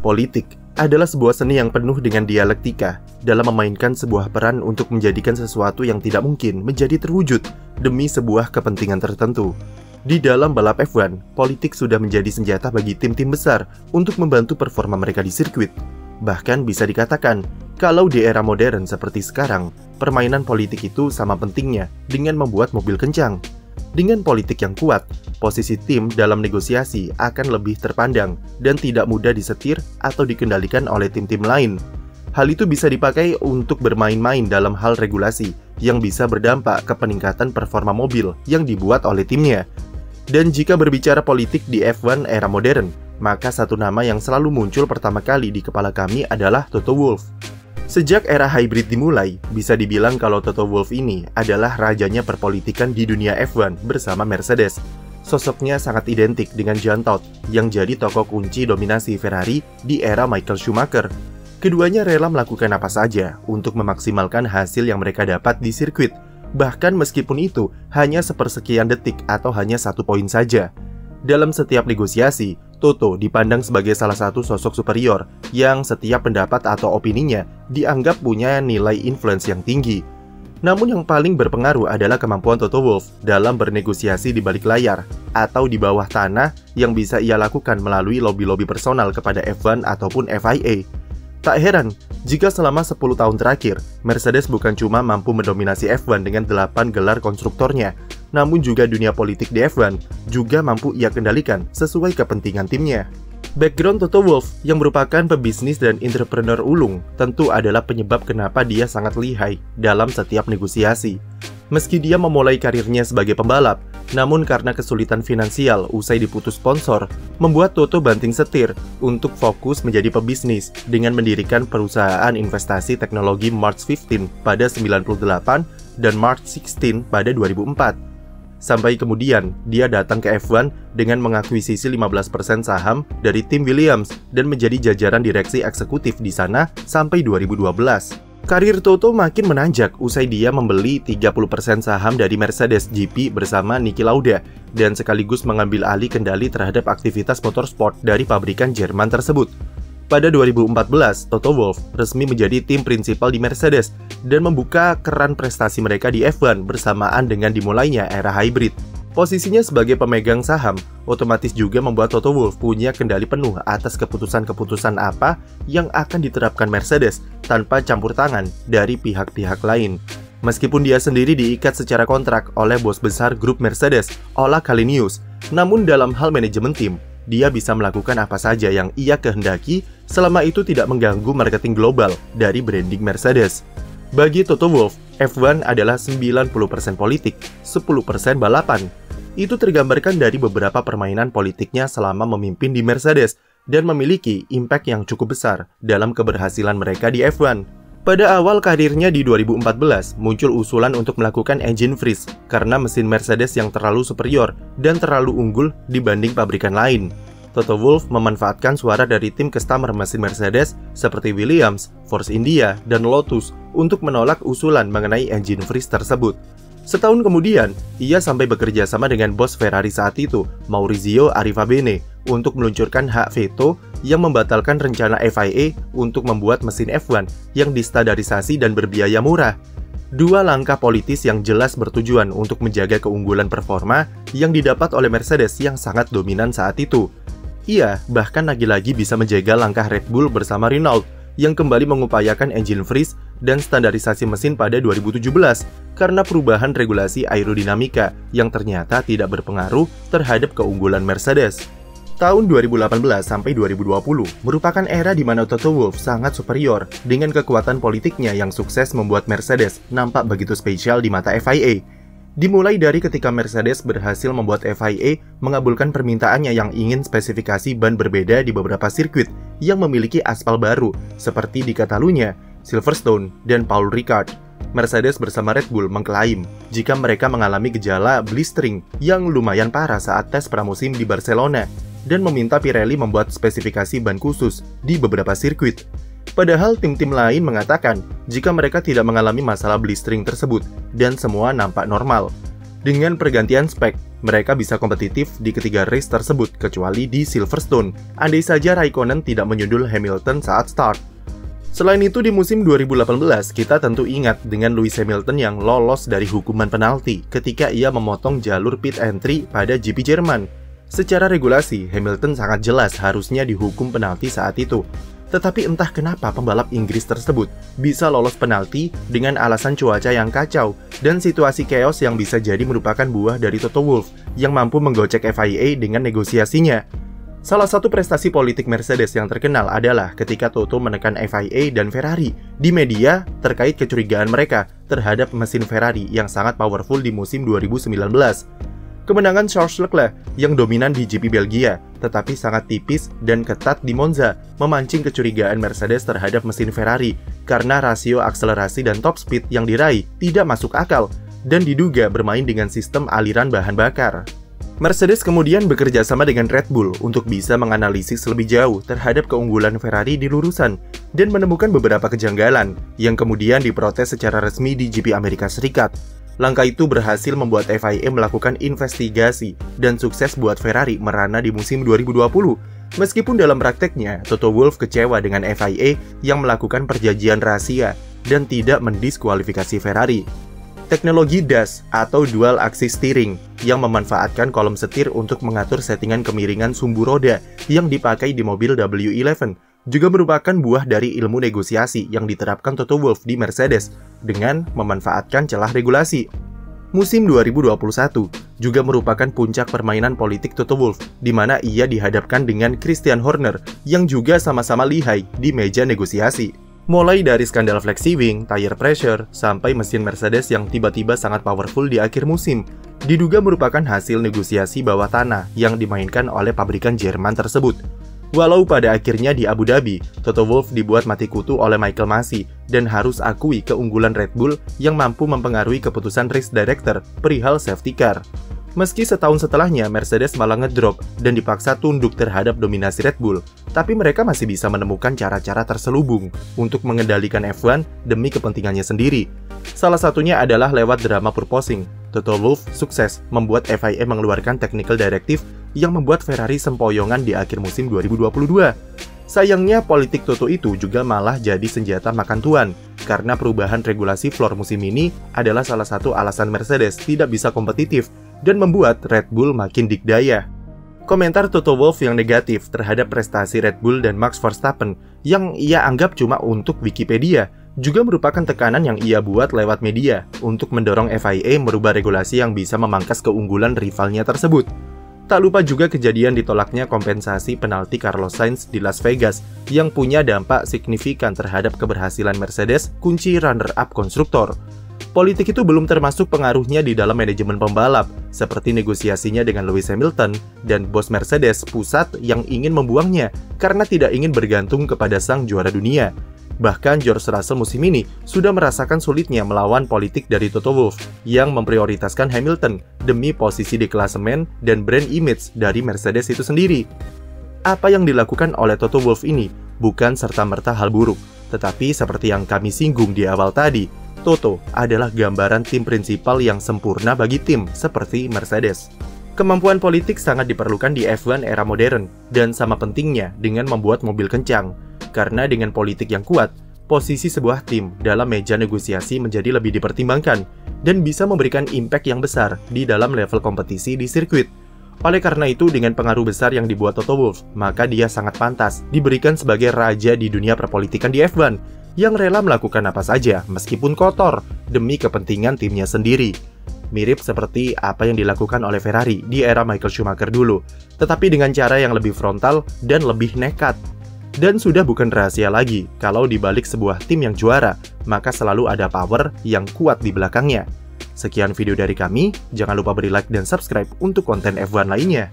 Politik adalah sebuah seni yang penuh dengan dialektika dalam memainkan sebuah peran untuk menjadikan sesuatu yang tidak mungkin menjadi terwujud demi sebuah kepentingan tertentu. Di dalam balap F1, politik sudah menjadi senjata bagi tim-tim besar untuk membantu performa mereka di sirkuit. Bahkan bisa dikatakan, kalau di era modern seperti sekarang, permainan politik itu sama pentingnya dengan membuat mobil kencang. Dengan politik yang kuat, posisi tim dalam negosiasi akan lebih terpandang dan tidak mudah disetir atau dikendalikan oleh tim-tim lain. Hal itu bisa dipakai untuk bermain-main dalam hal regulasi yang bisa berdampak ke peningkatan performa mobil yang dibuat oleh timnya. Dan jika berbicara politik di F1 era modern, maka satu nama yang selalu muncul pertama kali di kepala kami adalah Toto Wolff. Sejak era hybrid dimulai, bisa dibilang kalau Toto Wolff ini adalah rajanya perpolitikan di dunia F1 bersama Mercedes. Sosoknya sangat identik dengan Jean Todt yang jadi tokoh kunci dominasi Ferrari di era Michael Schumacher. Keduanya rela melakukan apa saja untuk memaksimalkan hasil yang mereka dapat di sirkuit, bahkan meskipun itu hanya sepersekian detik atau hanya 1 poin saja. Dalam setiap negosiasi, Toto dipandang sebagai salah satu sosok superior yang setiap pendapat atau opininya dianggap punya nilai influence yang tinggi. Namun yang paling berpengaruh adalah kemampuan Toto Wolff dalam bernegosiasi di balik layar atau di bawah tanah yang bisa ia lakukan melalui lobby-lobby personal kepada F1 ataupun FIA. Tak heran jika selama 10 tahun terakhir, Mercedes bukan cuma mampu mendominasi F1 dengan 8 gelar konstruktornya, namun juga dunia politik di F1 juga mampu ia kendalikan sesuai kepentingan timnya. Background Toto Wolff yang merupakan pebisnis dan entrepreneur ulung tentu adalah penyebab kenapa dia sangat lihai dalam setiap negosiasi. Meski dia memulai karirnya sebagai pembalap, namun karena kesulitan finansial usai diputus sponsor, membuat Toto banting setir untuk fokus menjadi pebisnis dengan mendirikan perusahaan investasi teknologi March 15 pada 98 dan March 16 pada 2004. Sampai kemudian, dia datang ke F1 dengan mengakuisisi 15% saham dari tim Williams dan menjadi jajaran direksi eksekutif di sana sampai 2012. Karir Toto makin menanjak usai dia membeli 30% saham dari Mercedes GP bersama Niki Lauda dan sekaligus mengambil alih kendali terhadap aktivitas motorsport dari pabrikan Jerman tersebut. Pada 2014, Toto Wolff resmi menjadi tim prinsipal di Mercedes dan membuka keran prestasi mereka di F1 bersamaan dengan dimulainya era hybrid. Posisinya sebagai pemegang saham, otomatis juga membuat Toto Wolff punya kendali penuh atas keputusan-keputusan apa yang akan diterapkan Mercedes tanpa campur tangan dari pihak-pihak lain. Meskipun dia sendiri diikat secara kontrak oleh bos besar grup Mercedes, Ola Kalinius, namun dalam hal manajemen tim, dia bisa melakukan apa saja yang ia kehendaki selama itu tidak mengganggu marketing global dari branding Mercedes. Bagi Toto Wolff, F1 adalah 90% politik, 10% balapan. Itu tergambarkan dari beberapa permainan politiknya selama memimpin di Mercedes dan memiliki impact yang cukup besar dalam keberhasilan mereka di F1. Pada awal karirnya di 2014, muncul usulan untuk melakukan engine freeze karena mesin Mercedes yang terlalu superior dan terlalu unggul dibanding pabrikan lain. Toto Wolff memanfaatkan suara dari tim customer mesin Mercedes seperti Williams, Force India, dan Lotus untuk menolak usulan mengenai engine freeze tersebut. Setahun kemudian, ia sampai bekerja sama dengan bos Ferrari saat itu, Maurizio Arrivabene, untuk meluncurkan hak veto yang membatalkan rencana FIA untuk membuat mesin F1 yang distandarisasi dan berbiaya murah. Dua langkah politis yang jelas bertujuan untuk menjaga keunggulan performa yang didapat oleh Mercedes yang sangat dominan saat itu. Ia bahkan lagi-lagi bisa menjaga langkah Red Bull bersama Renault yang kembali mengupayakan engine freeze dan standarisasi mesin pada 2017 karena perubahan regulasi aerodinamika yang ternyata tidak berpengaruh terhadap keunggulan Mercedes. Tahun 2018 sampai 2020 merupakan era di mana Toto Wolff sangat superior dengan kekuatan politiknya yang sukses membuat Mercedes nampak begitu spesial di mata FIA. Dimulai dari ketika Mercedes berhasil membuat FIA mengabulkan permintaannya yang ingin spesifikasi ban berbeda di beberapa sirkuit yang memiliki aspal baru, seperti di Catalunya, Silverstone, dan Paul Ricard. Mercedes bersama Red Bull mengklaim jika mereka mengalami gejala blistering yang lumayan parah saat tes pramusim di Barcelona dan meminta Pirelli membuat spesifikasi ban khusus di beberapa sirkuit. Padahal tim-tim lain mengatakan jika mereka tidak mengalami masalah blistering tersebut dan semua nampak normal. Dengan pergantian spek, mereka bisa kompetitif di ketiga race tersebut kecuali di Silverstone, andai saja Raikkonen tidak menyundul Hamilton saat start. Selain itu di musim 2018, kita tentu ingat dengan Lewis Hamilton yang lolos dari hukuman penalti ketika ia memotong jalur pit entry pada GP Jerman. Secara regulasi, Hamilton sangat jelas harusnya dihukum penalti saat itu. Tetapi entah kenapa pembalap Inggris tersebut bisa lolos penalti dengan alasan cuaca yang kacau dan situasi chaos yang bisa jadi merupakan buah dari Toto Wolff yang mampu menggocek FIA dengan negosiasinya. Salah satu prestasi politik Mercedes yang terkenal adalah ketika Toto menekan FIA dan Ferrari di media terkait kecurigaan mereka terhadap mesin Ferrari yang sangat powerful di musim 2019. Kemenangan Charles Leclerc yang dominan di GP Belgia, tetapi sangat tipis dan ketat di Monza, memancing kecurigaan Mercedes terhadap mesin Ferrari karena rasio akselerasi dan top speed yang diraih tidak masuk akal dan diduga bermain dengan sistem aliran bahan bakar. Mercedes kemudian bekerja sama dengan Red Bull untuk bisa menganalisis lebih jauh terhadap keunggulan Ferrari di lurusan dan menemukan beberapa kejanggalan yang kemudian diprotes secara resmi di GP Amerika Serikat. Langkah itu berhasil membuat FIA melakukan investigasi dan sukses buat Ferrari merana di musim 2020. Meskipun dalam prakteknya, Toto Wolff kecewa dengan FIA yang melakukan perjanjian rahasia dan tidak mendiskualifikasi Ferrari. Teknologi DAS atau Dual Axis Steering yang memanfaatkan kolom setir untuk mengatur settingan kemiringan sumbu roda yang dipakai di mobil W11 juga merupakan buah dari ilmu negosiasi yang diterapkan Toto Wolff di Mercedes dengan memanfaatkan celah regulasi. Musim 2021 juga merupakan puncak permainan politik Toto Wolff di mana ia dihadapkan dengan Christian Horner yang juga sama-sama lihai di meja negosiasi. Mulai dari skandal flexi-wing, tire pressure, sampai mesin Mercedes yang tiba-tiba sangat powerful di akhir musim, diduga merupakan hasil negosiasi bawah tanah yang dimainkan oleh pabrikan Jerman tersebut. Walau pada akhirnya di Abu Dhabi, Toto Wolff dibuat mati kutu oleh Michael Masi dan harus akui keunggulan Red Bull yang mampu mempengaruhi keputusan race director perihal safety car. Meski setahun setelahnya Mercedes malah ngedrop dan dipaksa tunduk terhadap dominasi Red Bull, tapi mereka masih bisa menemukan cara-cara terselubung untuk mengendalikan F1 demi kepentingannya sendiri. Salah satunya adalah lewat drama purposing. Toto Wolff sukses membuat FIA mengeluarkan technical directive yang membuat Ferrari sempoyongan di akhir musim 2022. Sayangnya politik Toto itu juga malah jadi senjata makan tuan, karena perubahan regulasi floor musim ini adalah salah satu alasan Mercedes tidak bisa kompetitif dan membuat Red Bull makin dikdaya. Komentar Toto Wolff yang negatif terhadap prestasi Red Bull dan Max Verstappen yang ia anggap cuma untuk Wikipedia juga merupakan tekanan yang ia buat lewat media untuk mendorong FIA merubah regulasi yang bisa memangkas keunggulan rivalnya tersebut. Tak lupa juga kejadian ditolaknya kompensasi penalti Carlos Sainz di Las Vegas yang punya dampak signifikan terhadap keberhasilan Mercedes kunci runner-up konstruktor. Politik itu belum termasuk pengaruhnya di dalam manajemen pembalap, seperti negosiasinya dengan Lewis Hamilton dan bos Mercedes pusat yang ingin membuangnya karena tidak ingin bergantung kepada sang juara dunia. Bahkan George Russell musim ini sudah merasakan sulitnya melawan politik dari Toto Wolff yang memprioritaskan Hamilton demi posisi di klasemen dan brand image dari Mercedes itu sendiri. Apa yang dilakukan oleh Toto Wolff ini bukan serta-merta hal buruk, tetapi seperti yang kami singgung di awal tadi, Toto adalah gambaran tim prinsipal yang sempurna bagi tim seperti Mercedes. Kemampuan politik sangat diperlukan di F1 era modern dan sama pentingnya dengan membuat mobil kencang. Karena dengan politik yang kuat, posisi sebuah tim dalam meja negosiasi menjadi lebih dipertimbangkan dan bisa memberikan impact yang besar di dalam level kompetisi di sirkuit. Oleh karena itu, dengan pengaruh besar yang dibuat Toto Wolff, maka dia sangat pantas diberikan sebagai raja di dunia perpolitikan di F1 yang rela melakukan apa saja meskipun kotor demi kepentingan timnya sendiri. Mirip seperti apa yang dilakukan oleh Ferrari di era Michael Schumacher dulu, tetapi dengan cara yang lebih frontal dan lebih nekat. Dan sudah bukan rahasia lagi, kalau di balik sebuah tim yang juara, maka selalu ada power yang kuat di belakangnya. Sekian video dari kami, jangan lupa beri like dan subscribe untuk konten F1 lainnya.